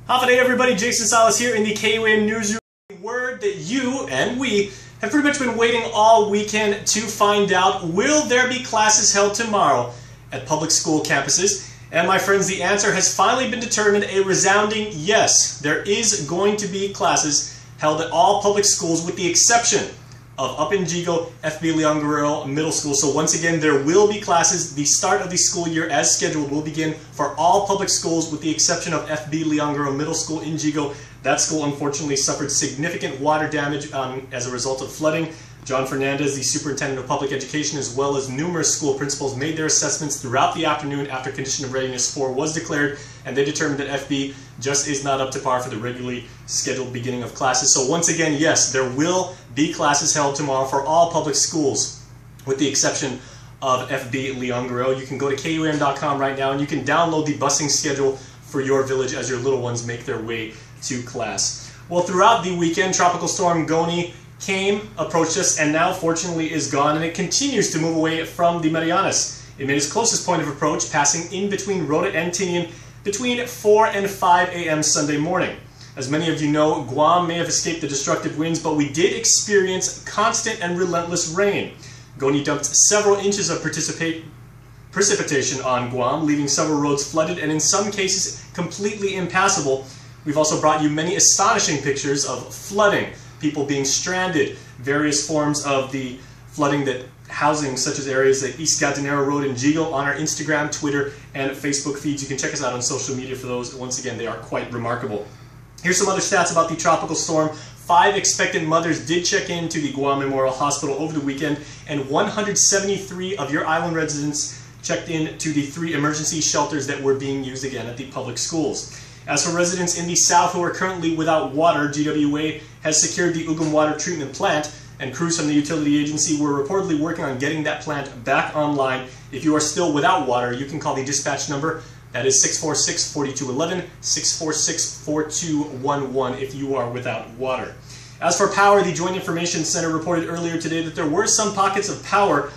Half a day, everybody. Jason Salas here in the KUAM Newsroom. Word that you and we have pretty much been waiting all weekend to find out: will there be classes held tomorrow at public school campuses? And my friends, the answer has finally been determined, a resounding yes. There is going to be classes held at all public schools with the exception of up in Yigo, FBLG Guerrero Middle School. So once again, there will be classes. The start of the school year as scheduled will begin for all public schools with the exception of FBLG Guerrero Middle School in Yigo. That school unfortunately suffered significant water damage as a result of flooding. Jon Fernandez, the superintendent of public education, as well as numerous school principals, made their assessments throughout the afternoon after Condition of Readiness 4 was declared, and they determined that FB just is not up to par for the regularly scheduled beginning of classes. So once again, yes, there will be classes held tomorrow for all public schools, with the exception of FBLG Guerrero. You can go to KUAM.com right now and you can download the busing schedule for your village as your little ones make their way to class. Well, throughout the weekend, Tropical Storm Goni approached us, and now fortunately is gone, and it continues to move away from the Marianas. It made its closest point of approach, passing in between Rota and Tinian between 4 and 5 a.m. Sunday morning. As many of you know, Guam may have escaped the destructive winds, but we did experience constant and relentless rain. Goni dumped several inches of precipitation on Guam, leaving several roads flooded and in some cases completely impassable. We've also brought you many astonishing pictures of flooding, people being stranded, various forms of the flooding that housing such as areas like East Gatanero Road in Yigo on our Instagram, Twitter, and Facebook feeds. You can check us out on social media for those. Once again, they are quite remarkable. Here's some other stats about the tropical storm. 5 expectant mothers did check into the Guam Memorial Hospital over the weekend, and 173 of your island residents checked in to the 3 emergency shelters that were being used again at the public schools. As for residents in the south who are currently without water, GWA has secured the Ugum water treatment plant, and crews from the utility agency were reportedly working on getting that plant back online. If you are still without water, you can call the dispatch number. That is 646-4211, 646-4211 if you are without water. As for power, the Joint Information Center reported earlier today that there were some pockets of power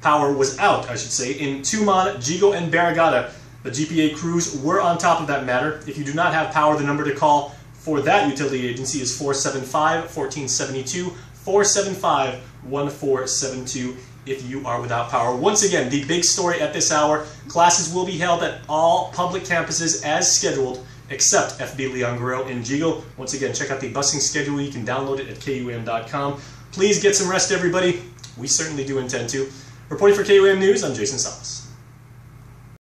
was out, I should say, in Tuman, Yigo, and Barrigada. The GPA crews were on top of that matter. If you do not have power, the number to call for that utility agency is 475-1472, 475-1472 if you are without power. Once again, the big story at this hour: classes will be held at all public campuses as scheduled, except FBLG Guerrero in Yigo. Once again, check out the busing schedule. You can download it at KUAM.com. Please get some rest, everybody. We certainly do intend to. Reporting for KUAM News, I'm Jason Salas.